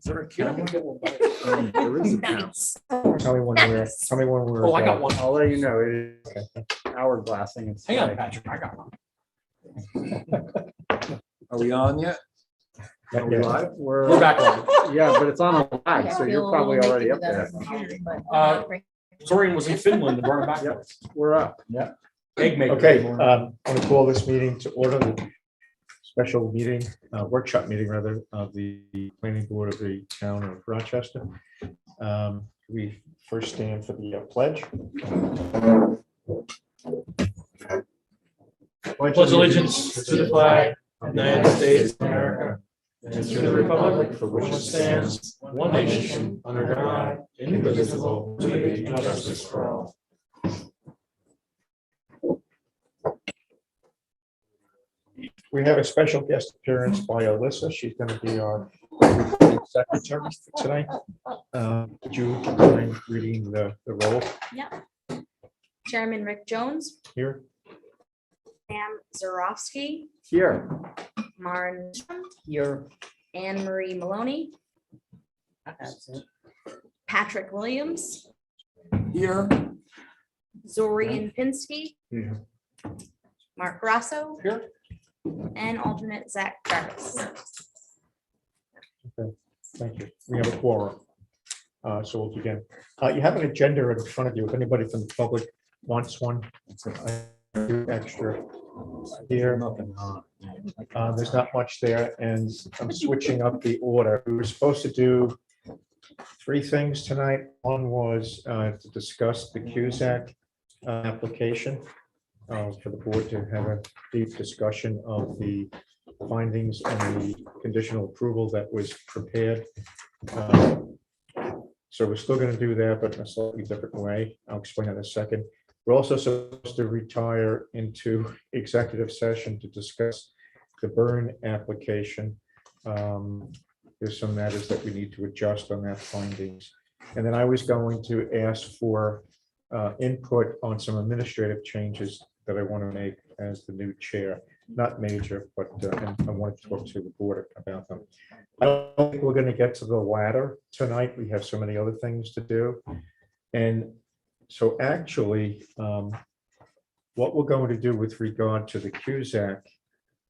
Is there a camera? There is a camera. Nice. Tell me when we're, tell me when we're. Oh, I got one. I'll let you know. It is hourglassing. It's Hang on, like- Patrick, I got one. Are we on yet? Are we live? We're back on. Yeah, but it's on a lag, so you're probably already up there. Zorian was in Finland and brought it back. Yep. We're up. Egg maker. Okay, I'm going to call this meeting to order, the special meeting, workshop meeting rather, of the planning board of the town of Rochester. We first stand for the pledge. Pledge allegiance to the flag of the United States of America and to the republic for which it stands, one nation, under God, indivisible, with liberty and justice for all. We have a special guest appearance by Alyssa. She's going to be our secretary for tonight. Would you mind reading the roll Yep. Chairman Rick Jones, here? Sam Zarowski, Here. Maren, You're Anne Marie Maloney, Patrick Williams, Here. Zorian Pinsky, Yeah. Mark Grasso, Here. and alternate Zach Jarvis. Thank you. We have a quorum. So we'll begin. You have an agenda in front of you. If anybody from the public wants one, extra here. There's not much there, and I'm switching up the order. We were supposed to do three things tonight. One was to discuss the CUSAC application for the board to have a deep discussion of the findings and the conditional approval that was prepared. So we're still going to do that, but in a slightly different way. I'll explain in a second. We're also supposed to retire into executive session to discuss the burn application. There's some matters that we need to adjust on that findings. And then I was going to ask for input on some administrative changes that I want to make as the new chair. Not major, but and I want to talk to the board about them. I don't think we're going to get to the latter tonight. We have so many other things to do. And so actually, what we're going to do with regard to the CUSAC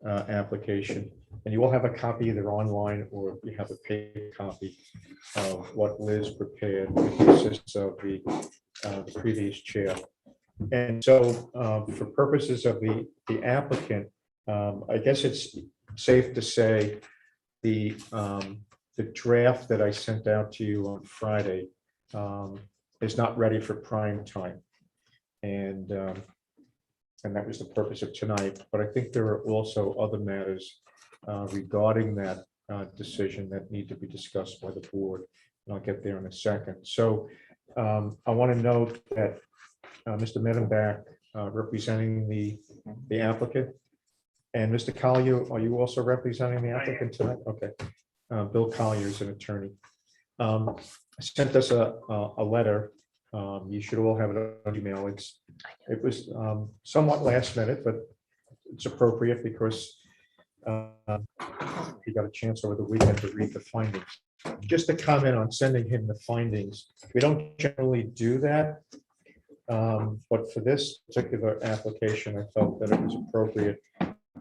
application, and you will have a copy either online or you have a paper copy of what Liz prepared, which consists of the previous chair. And so for purposes of the applicant, I guess it's safe to say the draft that I sent out to you on Friday is not ready for prime time. And that was the purpose of tonight. But I think there are also other matters regarding that decision that need to be discussed by the board. And I'll get there in a second. So I want to note that Mr. Medenbach representing the applicant. And Mr. Collier, are you also representing the applicant tonight? Okay. Bill Collier is an attorney. Sent us a letter. You should all have it on email. It was somewhat last minute, but it's appropriate because he got a chance over the weekend to read the findings. Just to comment on sending him the findings. We don't generally do that. But for this particular application, I felt that it was appropriate,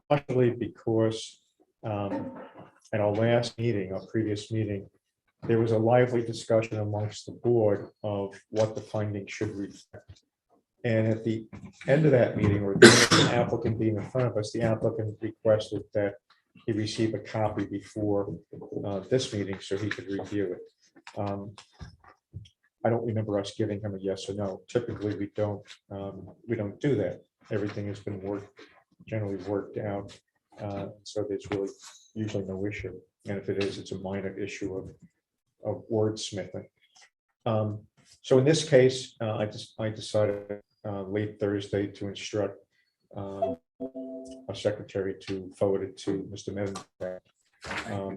partially because at our last meeting, our previous meeting, there was a lively discussion amongst the board of what the findings should reflect. And at the end of that meeting, or the applicant being in front of us, the applicant requested that he receive a copy before this meeting so he could review it. I don't remember us giving him a yes or no. Typically, we don't do that. Everything has been generally worked out. So there's really usually no issue. And if it is, it's a minor issue of wordsmithing. So in this case, I decided late Thursday to instruct our secretary to forward it to Mr. Medenbach.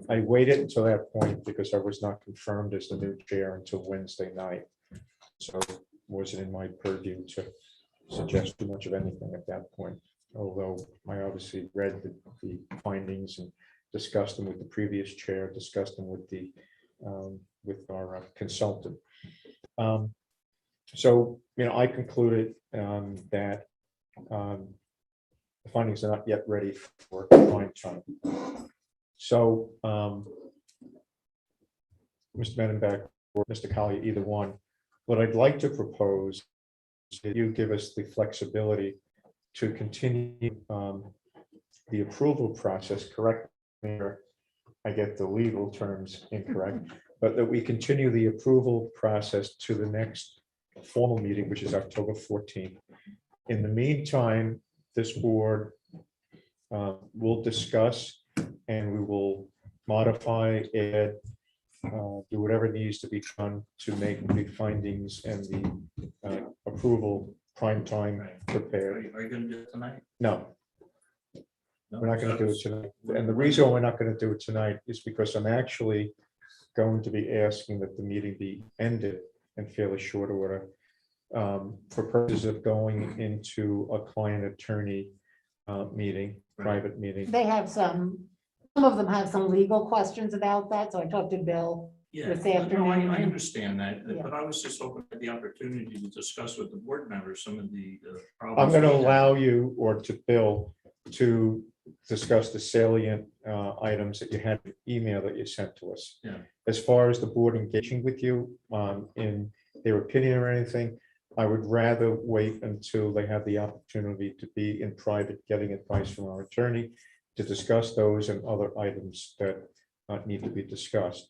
I waited until that point because I was not confirmed as the new chair until Wednesday night. So it wasn't in my purview to suggest too much of anything at that point. Although I obviously read the findings and discussed them with the previous chair, discussed them with the with our consultant. So, I concluded that the findings are not yet ready for prime time. So, Mr. Mendenbeck or Mr. Collier, either one, what I'd like to propose is that you give us the flexibility to continue the approval process, correct me if I get the legal terms incorrect, but that we continue the approval process to the next formal meeting, which is October 14th. In the meantime, this board will discuss and we will modify, add, do whatever needs to be done to make the findings and the approval prime time prepared. Are you gonna do it tonight? No, No? we're not going to do it tonight. And the reason we're not going to do it tonight is because I'm actually going to be asking that the meeting be ended in fairly short order for purposes of going into a client attorney meeting, private meeting. They have some of them have some legal questions about that, so I talked to Bill. Yeah, This no, I afternoon. understand that, Yeah. but I was just hoping for the opportunity to discuss with the board members some of the I'm problems. going to we have. allow you or to Bill to discuss the salient items that you had in the email that you sent to us. Yeah. As far as the board engaging with you in their opinion or anything, I would rather wait until they have the opportunity to be in private, getting advice from our attorney to discuss those and other items that need to be discussed.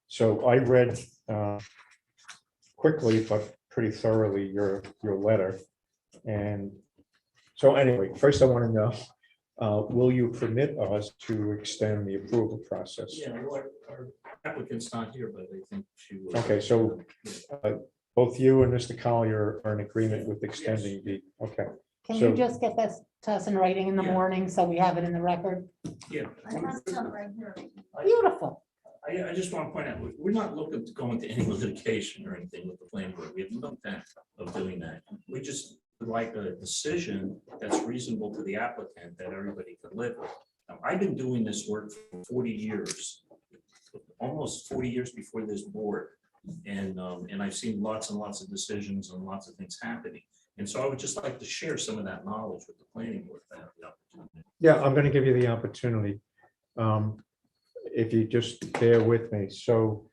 So I read quickly, but pretty thoroughly your letter. And so anyway, first I want to know, will you permit us to extend the approval process? Yeah, well, our applicant's not here, but I think she will. Okay, so both you and Mr. Collier are in agreement with extending the, okay. Can So- you just get this to us in writing in the Yeah. morning, so we have it in the record? Yeah. Beautiful. I just want to point out, we're not looking to go into any litigation or anything with the planning board. We have no intent of doing that. We just would like a decision that's reasonable to the applicant that everybody can live with. Now, I've been doing this work for 40 years, almost 40 years before this board. And I've seen lots and lots of decisions and lots of things happening. And so I would just like to share some of that knowledge with the planning board. If I have the opportunity. Yeah, I'm going to give you the opportunity. If you just bear with me. So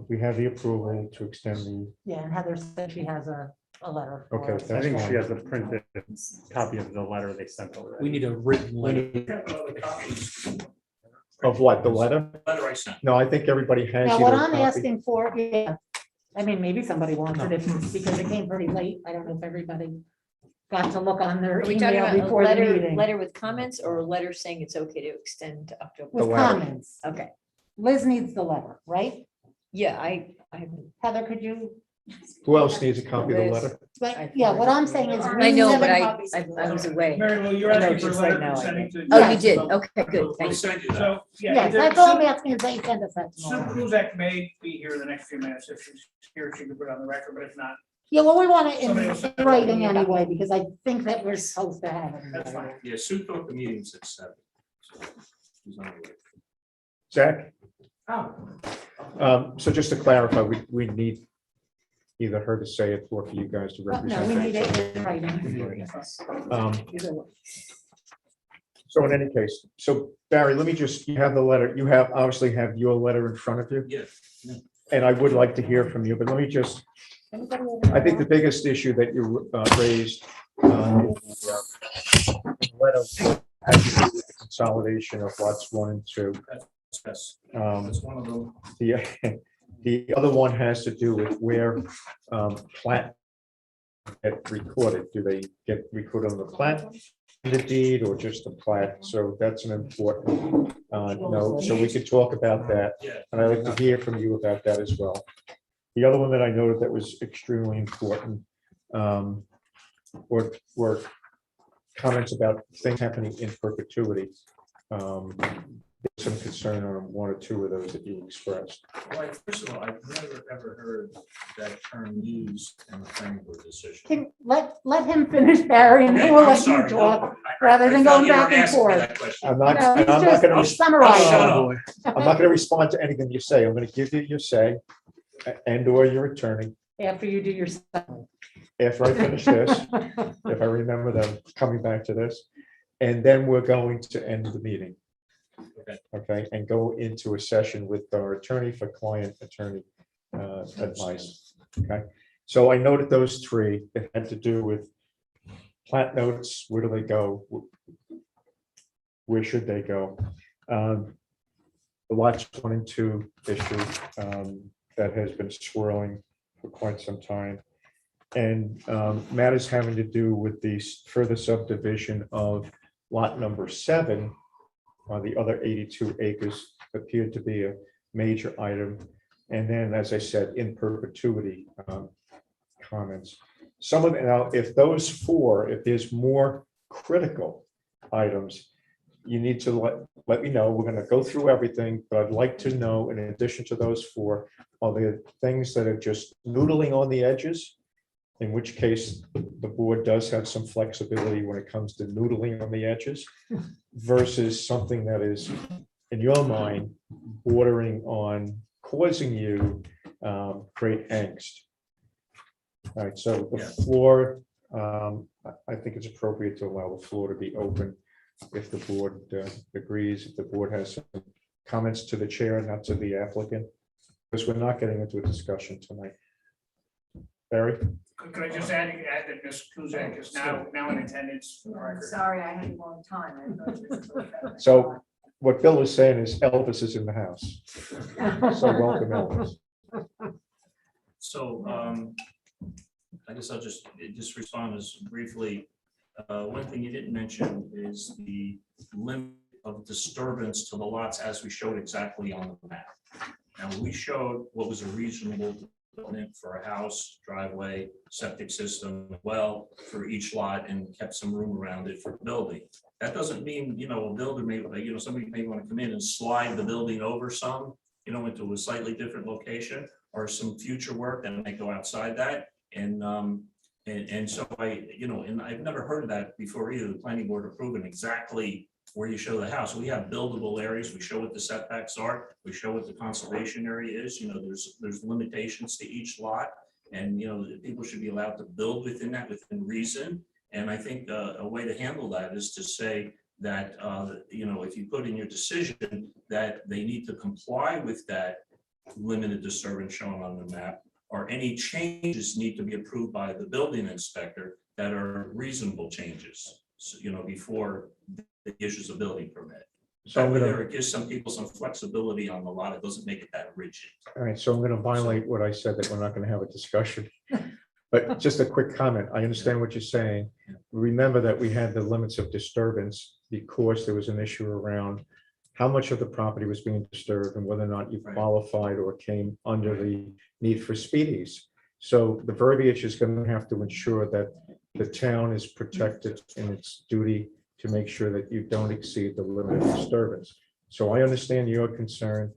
we have the approval to extend the, Yeah, and Heather said she has a letter. for Okay, us. I think she has a printed copy of the letter they sent over. We need a written letter. I have other copies. of what, the letter? Letter I sent. No, I think everybody has. Now, what either I'm copy- asking for, yeah, I mean, maybe somebody wants it because it came pretty late. I don't know if everybody got to look on their Are we talking email about a before the letter, meeting. letter with comments or a letter saying it's okay to extend to October? With letter. comments. Okay, Liz needs the letter, right? yeah, I haven't, Heather, could you? Who else needs a copy of the Liz. letter? But yeah, what I'm saying is. I know, but seven I, copies. I was away. Mary Lou, you're I know, asking for a just letter right now, I consenting to. Oh, you Yes. did, okay, good, We'll thanks. send you that. So, yeah. Yes, either that's all I'm Sue- asking is they send us that Sue tomorrow. Kruzak may be here in the next few minutes. If she's here, she can put it on the record, but if not, Yeah, well, we want it Somebody will send in it. writing anyway, because I think that we're supposed to have it. in that's writing. fine. Yeah, Sue thought the meeting's at 7. So she's on her way. Zach? Oh. So just to clarify, we need either her to say it or for you guys to But no, we need represent. it in writing. Either way. So in any case, so Barry, let me just, you have the letter, you have, obviously have your letter in front of you, Yeah. and I would like to hear from you, but let me just, I think the biggest issue that you raised in the letter has to do with the consolidation of lots 1 and 2. Yes, Um, that's one of them. The other one has to do with where plat get recorded. Do they get recorded on the plat, the deed, or just the plat? So that's an important note. So we could talk about that. Yeah. And I'd like to hear from you about that as well. The other one that I noted that was extremely important were comments about things happening in perpetuity. there's some concern on one or two of those that you expressed. Well, first of all, I've never ever heard that term used in a planning board decision. Let him finish, Barry, and then we'll I'm let you sorry. talk, I rather than thought going you were back and asking me forth. that question. I'm not, No, and I'm he's not gonna, just Shut summarizing. up. I'm not gonna respond to anything you say. I'm gonna give you your say and or your attorney After you do your. after I finish this, if I remember them coming back to this. And then we're going to end the meeting. Okay. Okay, and go into a session with our attorney for client attorney advice. Okay, so I noted those three. It had to do with plat notes. Where do they go? Where should they go? The lots 1 and 2 issue that has been swirling for quite some time. And matters having to do with the further subdivision of lot number 7 on the other 82 acres appeared to be a major item. And then, as I said, in perpetuity comments. Some of, now, if those 4, if there's more critical items, you need to let me know. We're going to go through everything, but I'd like to know, in addition to those 4, are there things that are just noodling on the edges? In which case, the board does have some flexibility when it comes to noodling on the edges versus something that is, in your mind, bordering on causing you great angst. All right, so the floor, I think it's appropriate to allow the floor to be open if the board agrees, if the board has some comments to the chair, not to the applicant, because we're not getting into a discussion tonight. Barry? Could I just add that Ms. Kuzak is now in attendance for the record? Sorry, I had a long time. So what Bill is saying is Elvis is in the house. So welcome, Elvis. So I guess I'll just respond as briefly. One thing you didn't mention is the limit of disturbance to the lots as we showed exactly on the map. Now, we showed what was a reasonable development for a house, driveway, septic system, well, for each lot, and kept some room around it for building. That doesn't mean, a builder may, somebody may want to come in and slide the building over some, into a slightly different location, or some future work that may go outside that. And so and I've never heard of that before either. The planning board approving exactly where you show the house. We have buildable areas. We show what the setbacks are. We show what the conservation area is. There's limitations to each lot, and people should be allowed to build within that, within reason. And I think a way to handle that is to say that if you put in your decision that they need to comply with that limited disturbance shown on the map, or any changes need to be approved by the building inspector that are reasonable changes, before the issues a building permit. So I'm That way gonna, there, it gives some people some flexibility on the lot. It doesn't make it that rigid. all right, so I'm gonna violate what I said, that we're not gonna have a discussion. But just a quick comment. I understand what you're saying. Remember that we had the limits of disturbance because there was an issue around how much of the property was being disturbed and whether or not you Right. qualified or came under the need for speedies. So the verbiage is going to have to ensure that the town is protected in its duty to make sure that you don't exceed the limit of disturbance. So I understand your concern,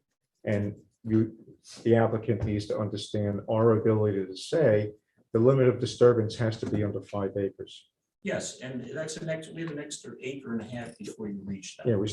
and the applicant needs to understand our ability to say the limit of disturbance has to be under 5 acres. Yes, and that's we have an extra acre and a half before you reach that. Yeah,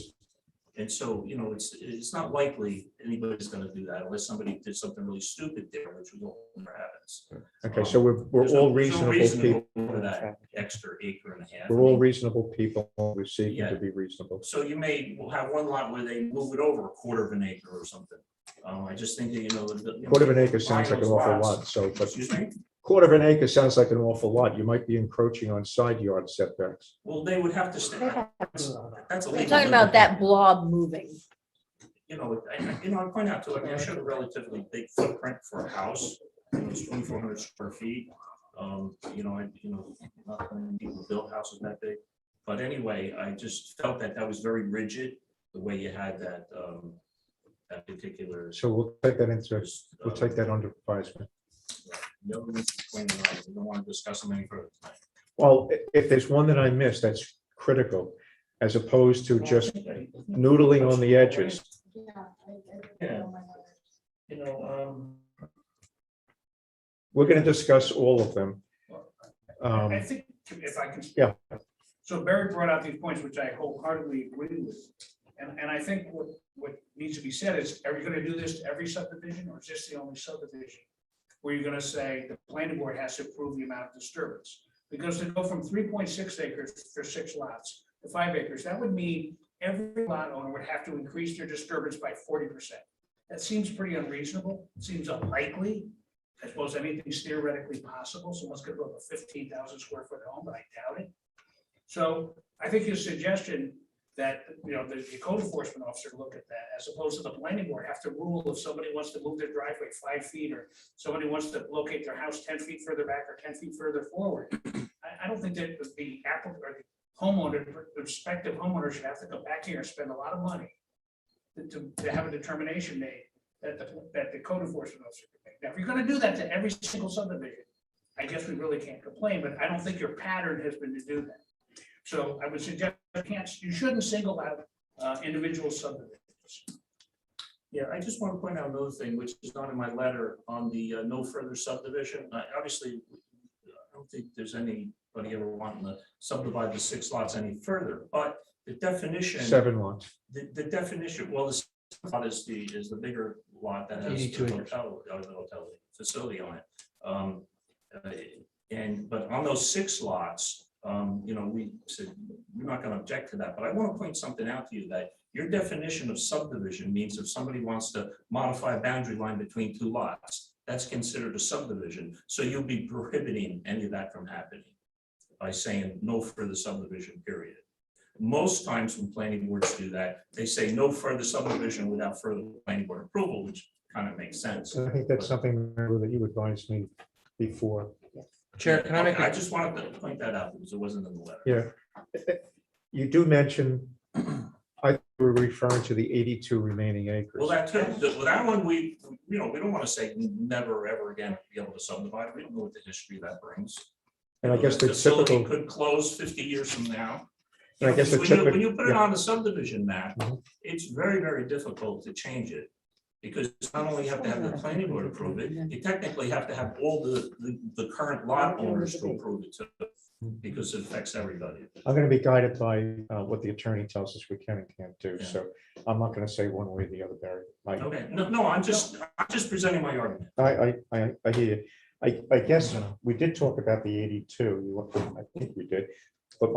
And so, it's not likely anybody's gonna do that unless somebody did something really stupid there, which we hope never happens. okay, so we're There's no- all there's no reasonable reason to people. go over that extra acre and a half. We're all reasonable people. We're seeking Yeah. to be reasonable. So you will have one lot where they move it over a quarter of an acre or something. I just think that, Quarter of an acre sounds like an awful lot, so, but Excuse me? quarter of an acre sounds like an awful lot. You might be encroaching on side yard setbacks. Well, they would have to stay. That's a We're legal talking about limit. that blob moving. I point out too, I showed a relatively big footprint for a house. It's 2,400 square feet. Not many people build houses that big. But anyway, I just felt that was very rigid, the way you had that particular. So we'll take that under advisement. The other ones pointed out, we don't want to discuss them any further tonight. Well, if there's one that I missed, that's critical. as opposed to just noodling on the edges. Yeah. You know, We're going to discuss all of them. I think if I can. Yeah. So Barry brought out these points, which I wholeheartedly agree with. And I think what needs to be said is, are you gonna do this to every subdivision, or is this the only subdivision? Where you're gonna say the planning board has to approve the amount of disturbance? Because to go from 3.6 acres for 6 lots to 5 acres, that would mean every lot owner would have to increase their disturbance by 40%. That seems pretty unreasonable, it seems unlikely. I suppose anything's theoretically possible. Someone's gonna build a 15,000 square foot home, but I doubt it. So I think your suggestion that, you know, the code enforcement officer look at that, as opposed to the planning board have to rule if somebody wants to move their driveway 5 feet, or somebody wants to locate their house 10 feet further back or 10 feet further forward. I don't think that the applicant or the homeowner, the respective homeowner should have to come back here and spend a lot of money to have a determination made that the code enforcement officer can make. Now, if you're gonna do that to every single subdivision, I guess we really can't complain, but I don't think your pattern has been to do that. So I would suggest you shouldn't single out individual subdivisions. yeah, I just want to point out another thing, which is not in my letter on the no further subdivision. Obviously, I don't think there's anybody ever wanting to subdivide the 6 lots any further, but the definition. 7 lots. The definition, well, the 7th lot is the bigger lot that has 82 the acres. hotel facility on it. But on those 6 lots, you know, we said, we're not going to object to that, but I want to point something out to you, that your definition of subdivision means if somebody wants to modify a boundary line between 2 lots, that's considered a subdivision. So you'll be prohibiting any of that from happening by saying no further subdivision, period. Most times when planning boards do that, they say no further subdivision without further planning board approval, which kind of makes sense. So I think that's something that you advised me before. Chair, can I make, I just wanted to point that out because it wasn't in the letter. Yeah. You do mention, I were referring to the 82 remaining acres. Well, that one, we don't want to say never, ever again be able to subdivide. We don't know what the history that brings. And I guess the facility typical, could close 50 years from now. and I guess the When you typical, put it yeah. on the subdivision map, Mhm. it's very, very difficult to change it. Because not only you have to have the planning board approve it, you technically have to have all the current lot owners to approve it too, because it affects everybody. I'm going to be guided by what the attorney tells us we can and can't do. Yeah. So I'm not going to say one way or the other, Barry. Okay, no, I'm just presenting my argument. I hear you. I guess we did talk about the 82. I think we did. But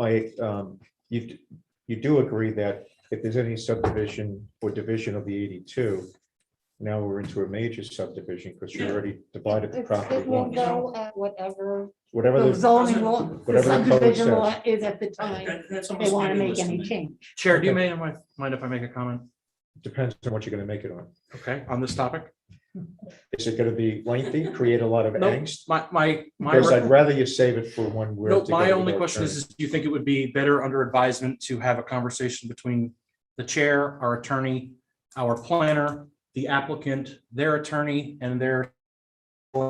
you do agree that if there's any subdivision or division of the 82, now we're into a major subdivision because you Yeah. already divided the It property will once. go at whatever Whatever the the, zoning law, the whatever the code subdivision says. law is at the time That's they almost want to make meaningless to any me. change. Chair, do you mind if I make a comment? Depends on what you're going to make it on. Okay, on this topic? Is it going to be lengthy, create a lot of No, angst? my. Because I'd rather you save it for when we're. No, together my with only our question attorney. is, do you think it would be better under advisement to have a conversation between the chair, our attorney, our planner, the applicant, their attorney, and their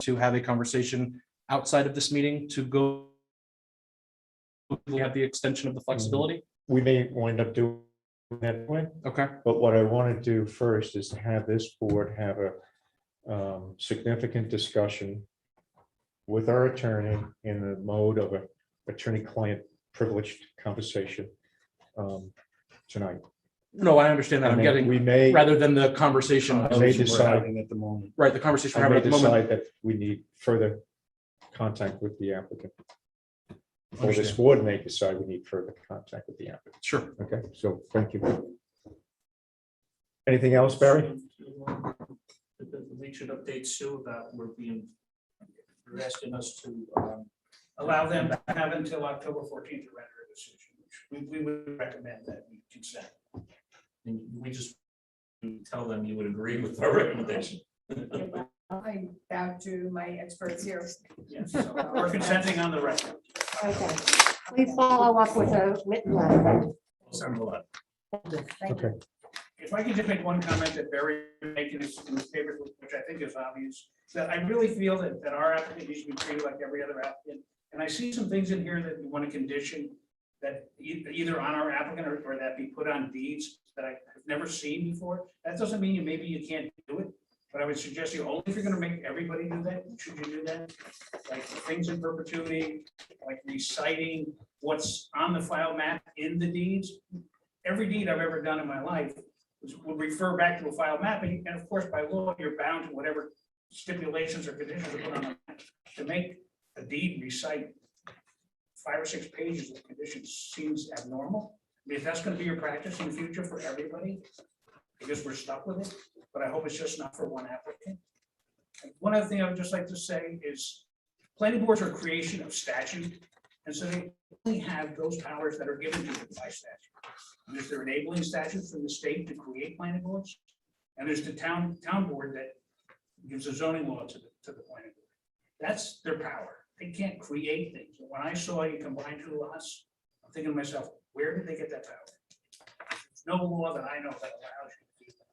to have a conversation outside of this meeting to go we have the extension of the flexibility? We may wind up doing that way, Okay, but what I want to do first is to have this board have a significant discussion with our attorney in the mode of a attorney-client privileged conversation tonight. no, I understand that. And I'm then getting, we may, rather than the conversation, I may of- decide, At the moment. right, the conversation I we're may having at the moment. decide that we need further contact with the applicant. Or this Understand. board may decide we need further contact with the applicant. Sure. Okay, so thank you. Anything else, Barry? We should update Sue about you're asking us to, Allow them to have until October 14th to render a decision, which we would recommend that we consent. and we just tell them you would agree with our recommendation. I bow to my experts here. Yes, so we're consenting on the record. Okay, please follow up with a written letter. Send a letter. Okay, If I could just make one comment that Barry made in his papers, which I think is obvious, that I really feel that our applicant needs to be treated like every other applicant. And I see some things in here that we want to condition that either on our applicant or that be put on deeds that I have never seen before. That doesn't mean maybe you can't do it, but I would suggest you only if you're gonna make everybody do that, should you do that? Like things in perpetuity, like reciting what's on the file map in the deeds. Every deed I've ever done in my life will refer back to a file map, and of course, by law, you're bound to whatever stipulations or conditions are put on the map. To make a deed recite 5 or 6 pages of conditions seems abnormal. I mean, if that's gonna be your practice in the future for everybody, I guess we're stuck with it, but I hope it's just not for one applicant. And one other thing I would just like to say is, planning boards are a creation of statute, and so they only have those powers that are given to them by statute. And there's their enabling statute from the state to create planning boards, and there's the town board that gives a zoning law to the planning board. That's their power. They can't create things. When I saw you combine 2 lots, I'm thinking to myself, where did they get that power? There's no law that I know that allows you to do that.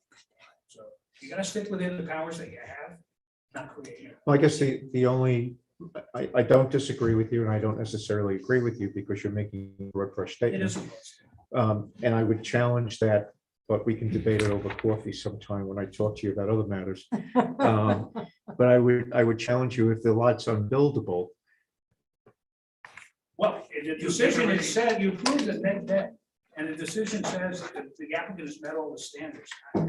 So you gotta stick within the powers that you have, not create your. Well, I guess the only, I don't disagree with you and I don't necessarily agree with you because you're making a broad brush It statement. is. And I would challenge that, but we can debate it over coffee sometime when I talk to you about other matters. But I would challenge you if the lot's unbuildable. Well, the decision is said, you prove the net debt, and the decision says that the applicant has met all the standards. I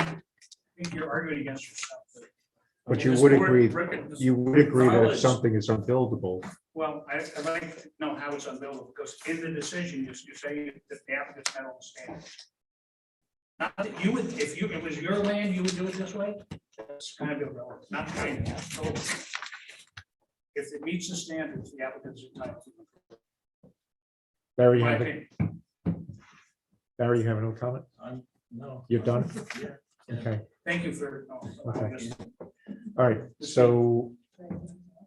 think you're arguing against yourself. But you This would board agree, reckon- you would agree that if Knowledge. something is unbuildable, Well, I'd like to know how it's unbuildable, because in the decision, you say that the applicant's met all the standards. Not that you would, if it was your land, you would do it this way, that's kind of irrelevant, not kind of, that's totally. If it meets the standards, the applicant's entitled to it. Barry, you My have, opinion. Barry, you have no comment? No. You're done? Yeah. Okay, Thank you for. Okay. all right, so,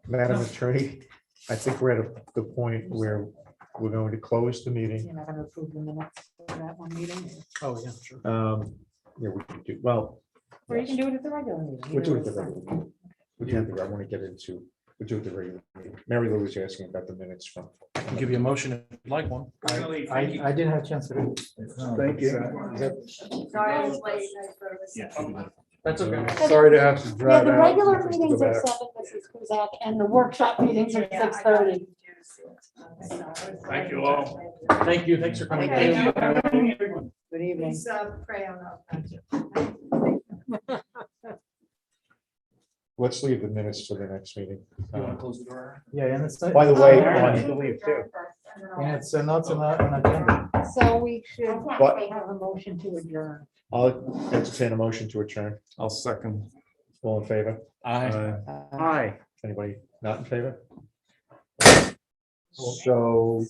Madam Attorney, I think we're at the point where we're going to close the meeting. You're not gonna approve the minutes for that one meeting, Oh, yeah, sure. Yeah, we can do, well, or you can do it at the regular meeting. we'll do it the regular meeting. We'll do it, I want to get into, we'll do it the regular meeting. Mary Lou was asking about the minutes from. I'll give you a motion if you'd like one. Really, thank you. I didn't have a chance to read. Thank you. Sorry, I was late. That's okay. Sorry to have to Yeah, drive the out. regular meetings are 7, Mrs. Kuzak, and the workshop meetings are 6:30. Thank you all. Thank you. Thanks for coming. Thank you. Good evening. Please pray on us. Let's leave the minutes to the next meeting. You want to close the door? Yeah, and it's. By the way, I on- believe too. And it's not an agenda. So we should What? have a motion to adjourn. I'll entertain a motion to adjourn. I'll second. All in favor? Aye. Hi. Anybody not in favor? So